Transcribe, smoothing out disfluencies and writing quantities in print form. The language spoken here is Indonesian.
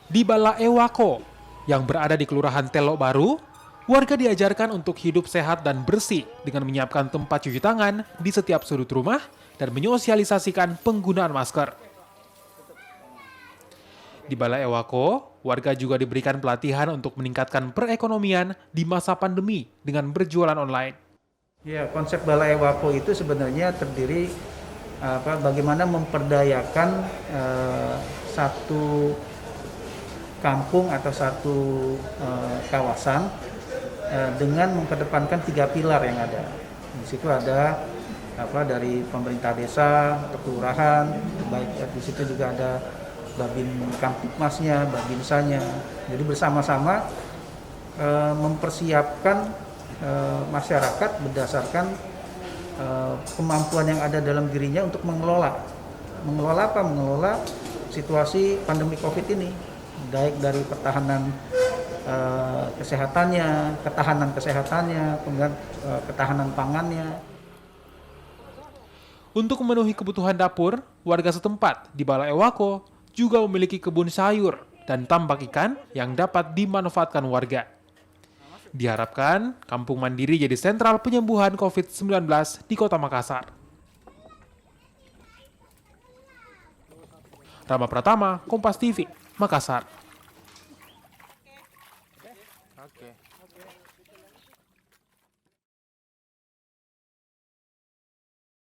Di Bala Ewako, yang berada di Kelurahan Telok Baru, warga diajarkan untuk hidup sehat dan bersih dengan menyiapkan tempat cuci tangan di setiap sudut rumah dan menyosialisasikan penggunaan masker. Di Bala Ewako, warga juga diberikan pelatihan untuk meningkatkan perekonomian di masa pandemi dengan berjualan online. Ya, konsep Balai Wako itu sebenarnya terdiri bagaimana memperdayakan satu kampung atau satu kawasan dengan memperdepankan 3 pilar yang ada. Di situ ada dari pemerintah desa, kelurahan, baik di situ juga ada Babin Kamtipmasnya, Babinsanya. Jadi bersama-sama mempersiapkan masyarakat berdasarkan kemampuan yang ada dalam dirinya untuk mengelola apa? Mengelola situasi pandemi COVID ini, baik dari pertahanan ketahanan kesehatannya, kemudian ketahanan pangannya. Untuk memenuhi kebutuhan dapur, warga setempat di Bala Ewako juga memiliki kebun sayur dan tambak ikan yang dapat dimanfaatkan warga. Diharapkan Kampung Mandiri jadi sentral penyembuhan COVID-19 di Kota Makassar. Rama Pratama, Kompas TV, Makassar. Oke.